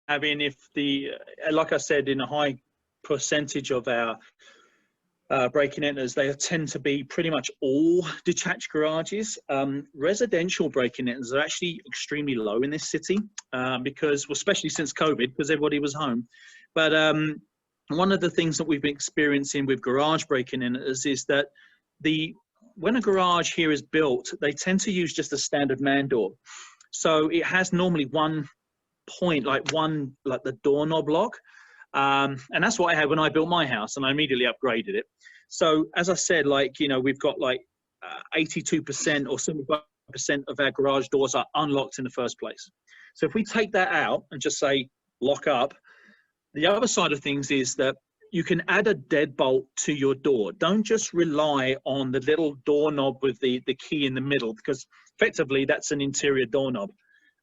having, if the, like I said, in a high percentage of our break-in enters, they tend to be pretty much all detached garages. Residential break-in enters are actually extremely low in this city because, well, especially since COVID, because everybody was home. But one of the things that we've been experiencing with garage break-in enters is that when a garage here is built, they tend to use just a standard man door. So it has normally one point, like the doorknob lock. And that's what I had when I built my house, and I immediately upgraded it. So as I said, like, you know, we've got like 82% or 75% of our garage doors are unlocked in the first place. So if we take that out and just say lock up, the other side of things is that you can add a deadbolt to your door. Don't just rely on the little doorknob with the key in the middle, because effectively that's an interior doorknob.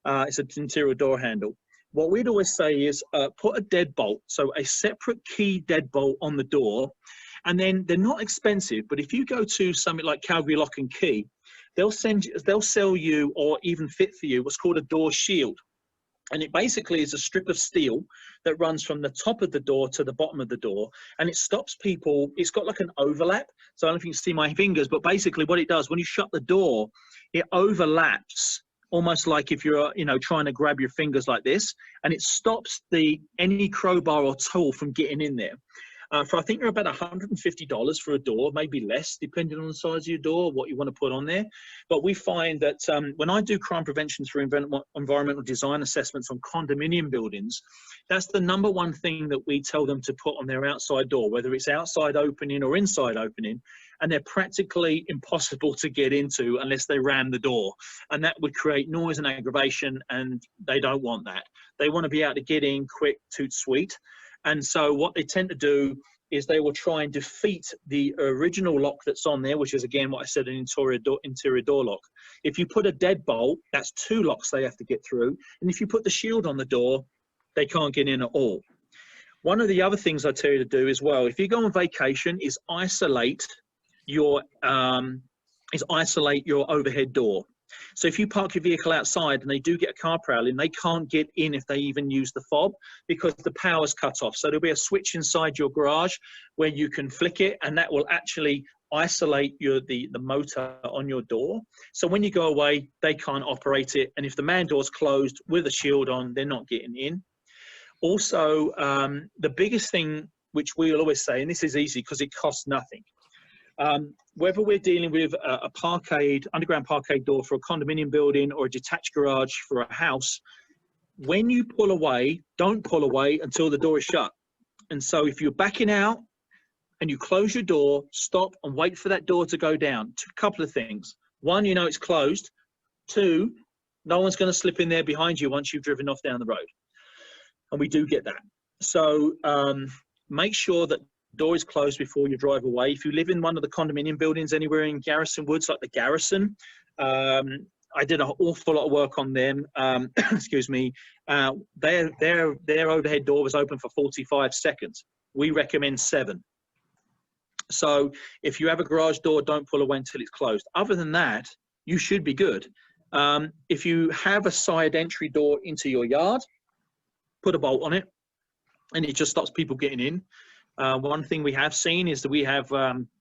It's an interior door handle. What we'd always say is put a deadbolt, so a separate key deadbolt on the door, and then they're not expensive. But if you go to something like Calgary Lock and Key, they'll sell you, or even fit for you, what's called a door shield. And it basically is a strip of steel that runs from the top of the door to the bottom of the door, and it stops people. It's got like an overlap, so I don't know if you can see my fingers, but basically what it does, when you shut the door, it overlaps, almost like if you're, you know, trying to grab your fingers like this, and it stops any crowbar or tool from getting in there. For I think they're about $150 for a door, maybe less, depending on the size of your door, what you want to put on there. But we find that when I do crime prevention through environmental design assessments on condominium buildings, that's the #1 thing that we tell them to put on their outside door, whether it's outside opening or inside opening, and they're practically impossible to get into unless they ram the door. And that would create noise and aggravation, and they don't want that. They want to be able to get in quick, toot sweet. And so what they tend to do is they will try and defeat the original lock that's on there, which is, again, what I said, an interior door lock. If you put a deadbolt, that's 2 locks they have to get through. And if you put the shield on the door, they can't get in at all. One of the other things I tell you to do as well, if you go on vacation, is isolate your overhead door. So if you park your vehicle outside and they do get a car prowling, they can't get in if they even use the fob, because the power's cut off. So there'll be a switch inside your garage where you can flick it, and that will actually isolate the motor on your door. So when you go away, they can't operate it. And if the man door's closed with a shield on, they're not getting in. Also, the biggest thing, which we'll always say, and this is easy because it costs nothing, whether we're dealing with a underground parkade door for a condominium building or a detached garage for a house, when you pull away, don't pull away until the door is shut. And so if you're backing out and you close your door, stop and wait for that door to go down. A couple of things. 1, you know it's closed. 2, no one's going to slip in there behind you once you've driven off down the road. And we do get that. So make sure that door is closed before you drive away. If you live in one of the condominium buildings anywhere in Garrison Woods, like the Garrison, I did an awful lot of work on them. Excuse me. Their overhead door was open for 45 seconds. We recommend 7. So if you have a garage door, don't pull away until it's closed. Other than that, you should be good. If you have a side entry door into your yard, put a bolt on it, and it just stops people getting in. One thing we have seen is that we have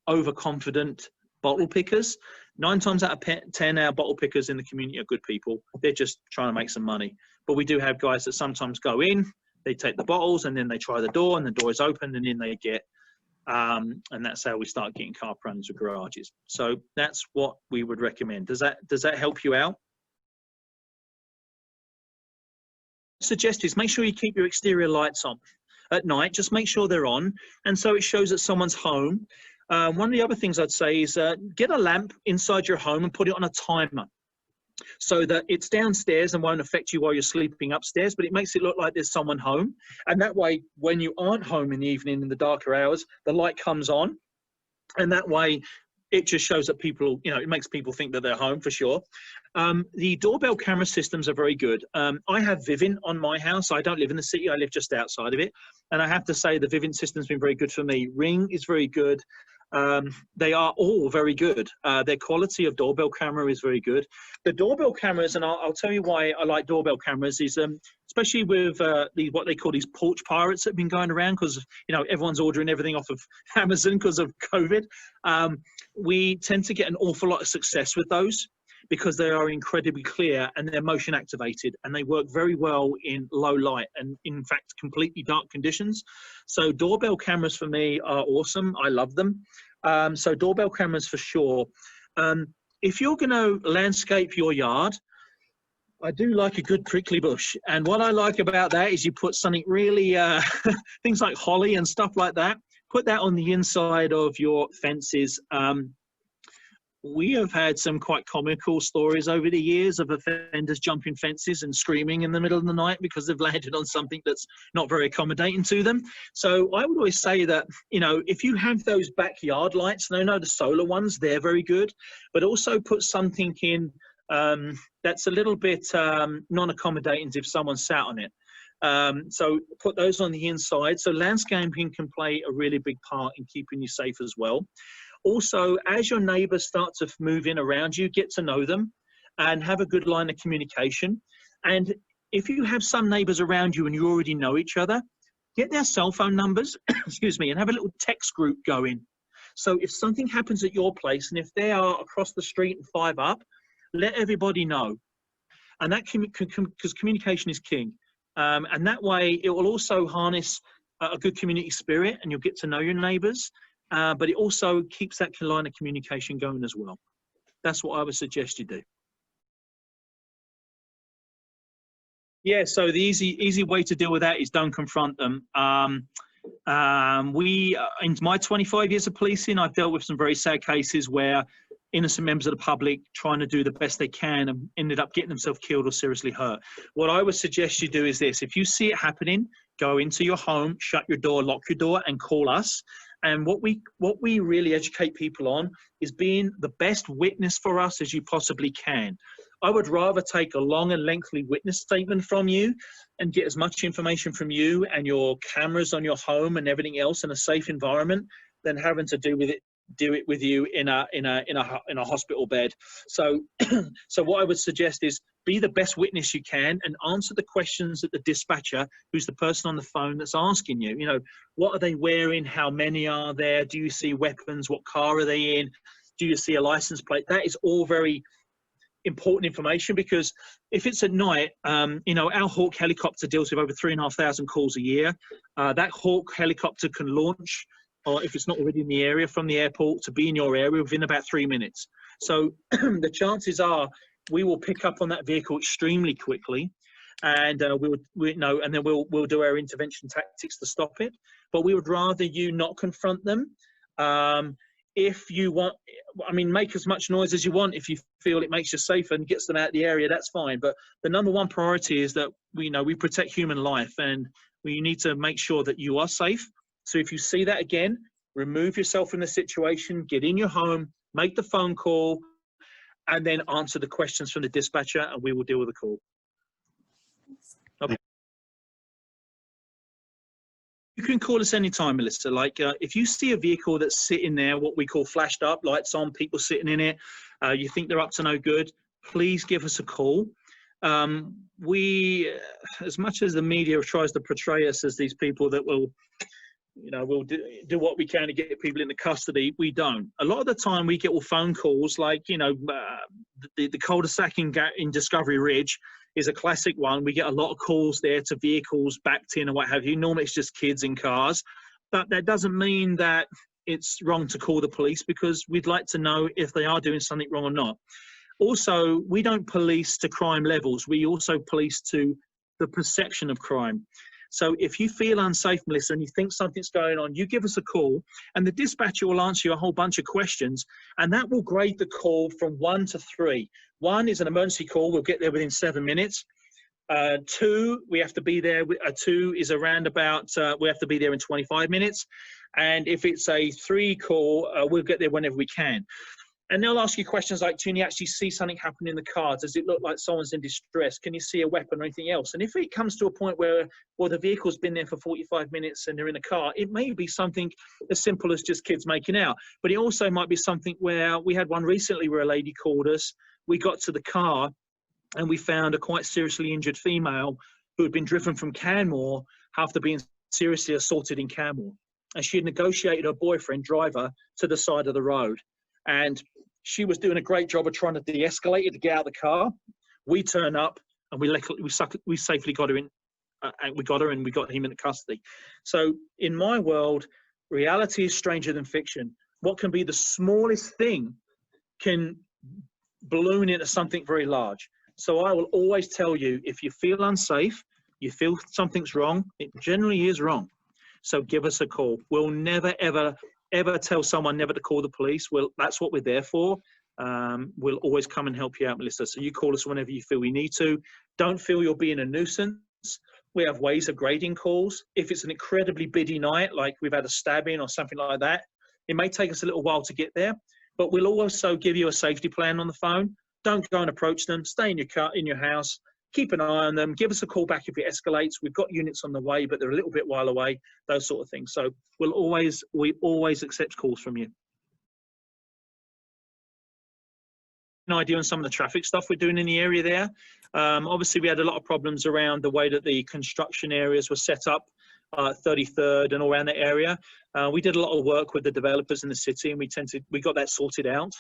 overconfident bottle pickers. 9 times out of 10, our bottle pickers in the community are good people. They're just trying to make some money. But we do have guys that sometimes go in, they take the bottles, and then they try the door, and the door is open, and in they get. And that's how we start getting car runs with garages. So that's what we would recommend. Does that help you out? Suggest is make sure you keep your exterior lights on at night. Just make sure they're on, and so it shows that someone's home. One of the other things I'd say is get a lamp inside your home and put it on a timer, so that it's downstairs and won't affect you while you're sleeping upstairs, but it makes it look like there's someone home. And that way, when you aren't home in the evening in the darker hours, the light comes on, and that way it just shows that people, you know, it makes people think that they're home for sure. The doorbell camera systems are very good. I have Vivint on my house. I don't live in the city. I live just outside of it. And I have to say the Vivint system's been very good for me. Ring is very good. They are all very good. Their quality of doorbell camera is very good. The doorbell cameras, and I'll tell you why I like doorbell cameras, is especially with what they call these porch pirates that have been going around, because everyone's ordering everything off of Amazon because of COVID. We tend to get an awful lot of success with those, because they are incredibly clear and they're motion activated, and they work very well in low light and, in fact, completely dark conditions. So doorbell cameras for me are awesome. I love them. So doorbell cameras for sure. If you're going to landscape your yard, I do like a good prickly bush. And what I like about that is you put something really, things like holly and stuff like that, put that on the inside of your fences. We have had some quite comical stories over the years of offenders jumping fences and screaming in the middle of the night because they've landed on something that's not very accommodating to them. So I would always say that, if you have those backyard lights, the solar ones, they're very good, but also put something in that's a little bit non-accommodating if someone sat on it. So put those on the inside. So landscaping can play a really big part in keeping you safe as well. Also, as your neighbours start to move in around you, get to know them and have a good line of communication. And if you have some neighbours around you and you already know each other, get their cell phone numbers, excuse me, and have a little text group going. So if something happens at your place and if they are across the street and 5 up, let everybody know. And that because communication is king. And that way it will also harness a good community spirit, and you'll get to know your neighbours. But it also keeps that line of communication going as well. That's what I would suggest you do. Yeah, so the easy way to deal with that is don't confront them. In my 25 years of policing, I've dealt with some very sad cases where innocent members of the public trying to do the best they can and ended up getting themselves killed or seriously hurt. What I would suggest you do is this: if you see it happening, go into your home, shut your door, lock your door, and call us. And what we really educate people on is being the best witness for us as you possibly can. I would rather take a long and lengthy witness statement from you and get as much information from you and your cameras on your home and everything else in a safe environment than having to do it with you in a hospital bed. So so what I would suggest is be the best witness you can and answer the questions that the dispatcher, who's the person on the phone that's asking you. What are they wearing? How many are there? Do you see weapons? What car are they in? Do you see a license plate? That is all very important information, because if it's at night, our Hawk helicopter deals with over 3,500 calls a year. That Hawk helicopter can launch, or if it's not already in the area, from the airport to be in your area within about 3 minutes. So the chances are we will pick up on that vehicle extremely quickly, and we'll do our intervention tactics to stop it. But we would rather you not confront them. If you want, make as much noise as you want. If you feel it makes you safer and gets them out of the area, that's fine. But the number one priority is that we protect human life, and we need to make sure that you are safe. So if you see that again, remove yourself from the situation, get in your home, make the phone call, and then answer the questions from the dispatcher, and we will deal with the call. Okay. You can call us anytime, Melissa. If you see a vehicle that's sitting there, what we call flashed up, lights on, people sitting in it, you think they're up to no good, please give us a call. We, as much as the media tries to portray us as these people that will do what we can to get people into custody, we don't. A lot of the time we get all phone calls the cul-de-sac in Discovery Ridge is a classic one. We get a lot of calls there to vehicles backed in and what have you. Normally it's just kids in cars, but that doesn't mean that it's wrong to call the police, because we'd like to know if they are doing something wrong or not. Also, we don't police to crime levels. We also police to the perception of crime. So if you feel unsafe, Melissa, and you think something's going on, you give us a call, and the dispatcher will answer you a whole bunch of questions, and that will grade the call from 1 to 3. 1 is an emergency call. We'll get there within 7 minutes. 2, we have to be there. 2 is around about, we have to be there in 25 minutes. And if it's a 3 call, we'll get there whenever we can. And they'll ask you questions like, can you actually see something happen in the car? Does it look like someone's in distress? Can you see a weapon or anything else? And if it comes to a point where, well, the vehicle's been there for 45 minutes and they're in the car, it may be something as simple as just kids making out. But it also might be something where we had one recently where a lady called us. We got to the car and we found a quite seriously injured female who had been driven from Canmore after being seriously assaulted in Canmore. And she had negotiated her boyfriend driver to the side of the road. And she was doing a great job of trying to de-escalate it to get out of the car. We turn up and we safely got her in. And we got her and we got him into custody. So in my world, reality is stranger than fiction. What can be the smallest thing can balloon into something very large. So I will always tell you, if you feel unsafe, you feel something's wrong, it generally is wrong. So give us a call. We'll never, ever tell someone never to call the police. Well, that's what we're there for. We'll always come and help you out, Melissa. So you call us whenever you feel we need to. Don't feel you're being a nuisance. We have ways of grading calls. If it's an incredibly busy night, like we've had a stabbing or something like that, it may take us a little while to get there, but we'll also give you a safety plan on the phone. Don't go and approach them. Stay in your car, in your house. Keep an eye on them. Give us a call back if it escalates. We've got units on the way, but they're a little bit while away, those sort of things. So we always accept calls from you. An idea on some of the traffic stuff we're doing in the area there. Obviously, we had a lot of problems around the way that the construction areas were set up, 33rd and all around the area. We did a lot of work with the developers in the city, and we got that sorted out.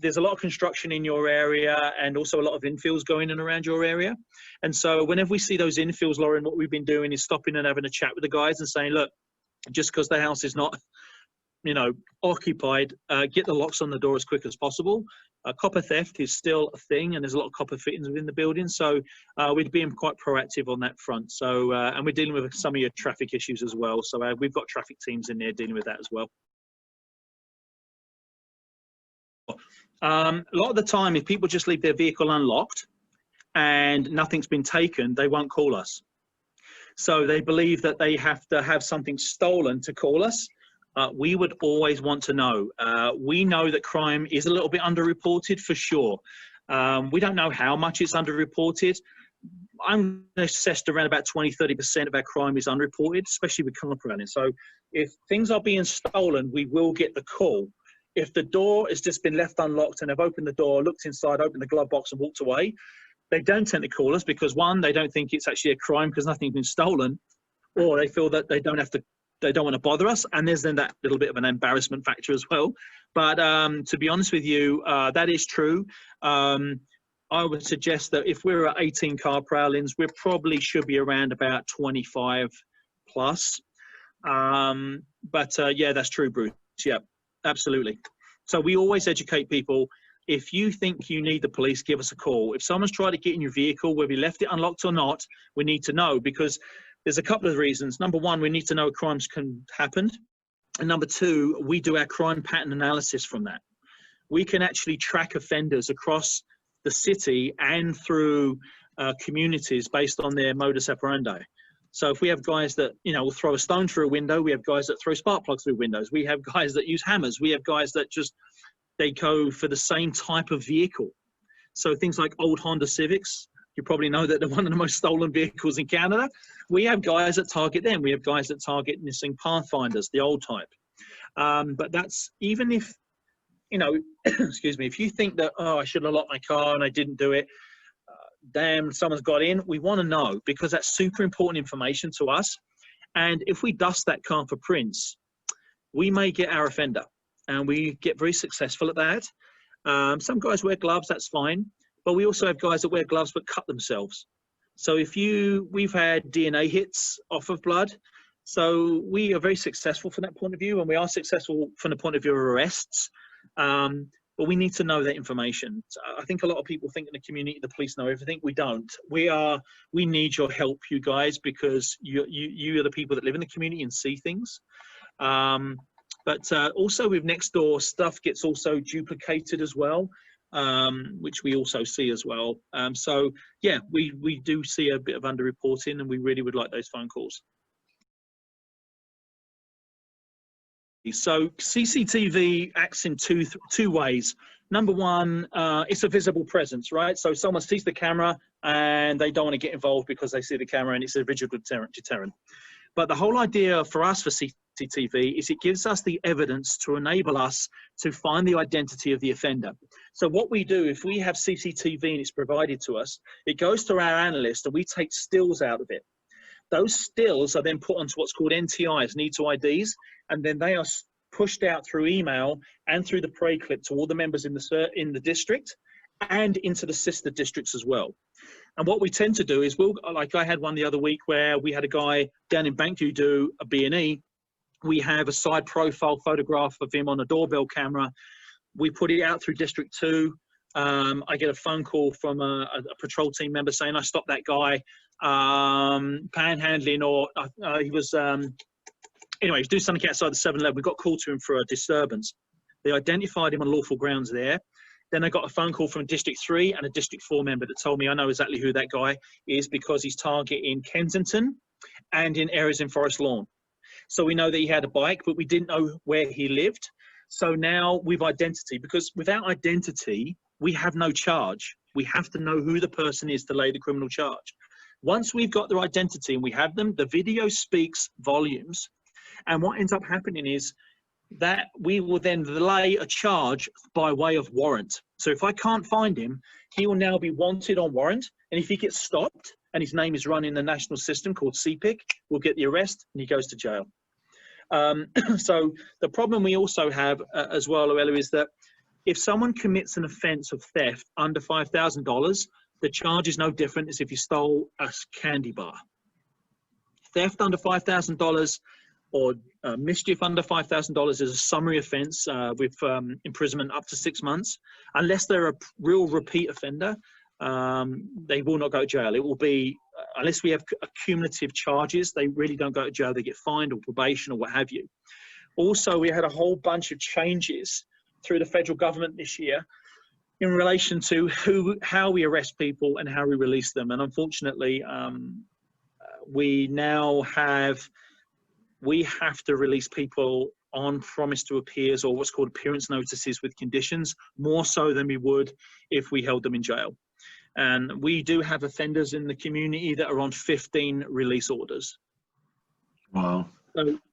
There's a lot of construction in your area and also a lot of infills going in around your area. And so whenever we see those infills, Lauren, what we've been doing is stopping and having a chat with the guys and saying, look, just because the house is not, occupied, get the locks on the door as quick as possible. Copper theft is still a thing, and there's a lot of copper fittings within the building. So we're being quite proactive on that front. So, and we're dealing with some of your traffic issues as well. So we've got traffic teams in there dealing with that as well. A lot of the time, if people just leave their vehicle unlocked and nothing's been taken, they won't call us. So they believe that they have to have something stolen to call us. We would always want to know. We know that crime is a little bit underreported for sure. We don't know how much it's underreported. I'm assessed around about 20–30% of our crime is unreported, especially with car prowling. So if things are being stolen, we will get the call. If the door has just been left unlocked and they've opened the door, looked inside, opened the glove box and walked away, they don't tend to call us because, one, they don't think it's actually a crime because nothing's been stolen, or they feel that they don't want to bother us, and there's then that little bit of an embarrassment factor as well. But to be honest with you, that is true. I would suggest that if we're at 18 car prowlings, we probably should be around about 25 plus. Yeah, that's true, Bruce. Yeah, absolutely. So we always educate people. If you think you need the police, give us a call. If someone's tried to get in your vehicle, whether you left it unlocked or not, we need to know, because there's a couple of reasons. Number one, we need to know crimes can happen. And number two, we do our crime pattern analysis from that. We can actually track offenders across the city and through communities based on their modus operandi. So if we have guys that, will throw a stone through a window, we have guys that throw spark plugs through windows, we have guys that use hammers, we have guys that they go for the same type of vehicle. So things like old Honda Civics, you probably know that they're one of the most stolen vehicles in Canada. We have guys that target them. We have guys that target missing Pathfinders, the old type. But that's, even if, excuse me, if you think that, oh, I should have locked my car and I didn't do it, damn, someone's got in, we want to know, because that's super important information to us. And if we dust that car for prints, we may get our offender, and we get very successful at that. Some guys wear gloves, that's fine. But we also have guys that wear gloves but cut themselves. So we've had DNA hits off of blood. So we are very successful from that point of view, and we are successful from the point of view of arrests. But we need to know that information. So I think a lot of people think in the community the police know everything. We don't. We need your help, you guys, because you are the people that live in the community and see things. But also with next door, stuff gets also duplicated as well. Which we also see as well. So yeah, we do see a bit of underreporting, and we really would like those phone calls. So CCTV acts in two ways. Number one, it's a visible presence, right? So someone sees the camera and they don't want to get involved because they see the camera and it's a visual deterrent. But the whole idea for us for CCTV is it gives us the evidence to enable us to find the identity of the offender. So what we do, if we have CCTV and it's provided to us, it goes to our analyst and we take stills out of it. Those stills are then put onto what's called NTIs, need to IDs, and then they are pushed out through email and through the parade clip to all the members in the district and into the sister districts as well. And what we tend to do is, like I had one the other week where we had a guy down in Bankview do a B&E. We have a side profile photograph of him on a doorbell camera. We put it out through District 2. I get a phone call from a patrol team member saying, I stopped that guy panhandling, or he was, anyway, he was doing something outside the 7-Eleven. We got called to him for a disturbance. They identified him on lawful grounds there. Then I got a phone call from District 3 and a District 4 member that told me I know exactly who that guy is because he's targeting Kensington and in areas in Forest Lawn. So we know that he had a bike, but we didn't know where he lived. So now we've identity, because without identity, we have no charge. We have to know who the person is to lay the criminal charge. Once we've got their identity and we have them, the video speaks volumes. And what ends up happening is that we will then lay a charge by way of warrant. So if I can't find him, he will now be wanted on warrant. And if he gets stopped and his name is run in the national system called CPIC, we'll get the arrest and he goes to jail. So the problem we also have as well, Luella, is that if someone commits an offence of theft under $5,000, the charge is no different as if you stole a candy bar. Theft under $5,000 or mischief under $5,000 is a summary offence with imprisonment up to 6 months. Unless they're a real repeat offender, they will not go to jail. It will be, unless we have cumulative charges, they really don't go to jail. They get fined or probation or what have you. Also, we had a whole bunch of changes through the federal government this year in relation to how we arrest people and how we release them. And unfortunately, we now have to release people on promise to appears, or what's called appearance notices with conditions, more so than we would if we held them in jail. And we do have offenders in the community that are on 15 release orders. Wow.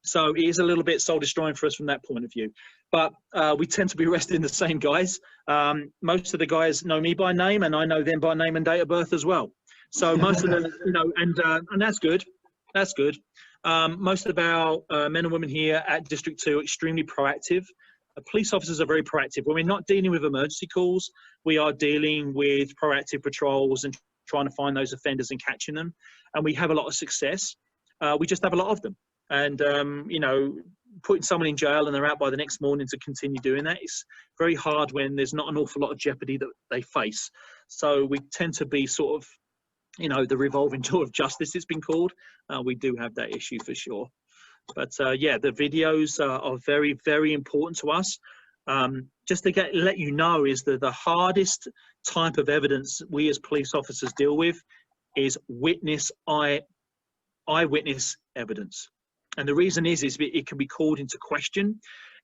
So it is a little bit soul destroying for us from that point of view. But we tend to be arresting the same guys. Most of the guys know me by name, and I know them by name and date of birth as well. So most of them, you know, and that's good. That's good. Most of our men and women here at District 2 are extremely proactive. Police officers are very proactive. When we're not dealing with emergency calls, we are dealing with proactive patrols and trying to find those offenders and catching them. And we have a lot of success. We just have a lot of them. And, you know, putting someone in jail and they're out by the next morning to continue doing that is very hard when there's not an awful lot of jeopardy that they face. So we tend to be sort of, you know, the revolving door of justice, it's been called. We do have that issue for sure. But yeah, the videos are very, very important to us. Just to let you know is that the hardest type of evidence we as police officers deal with is eyewitness evidence. And the reason is it can be called into question.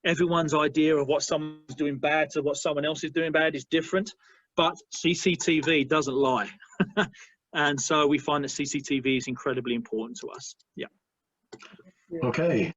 Everyone's idea of what someone's doing bad to what someone else is doing bad is different, but CCTV doesn't lie. And so we find that CCTV is incredibly important to us. Yeah. Okay.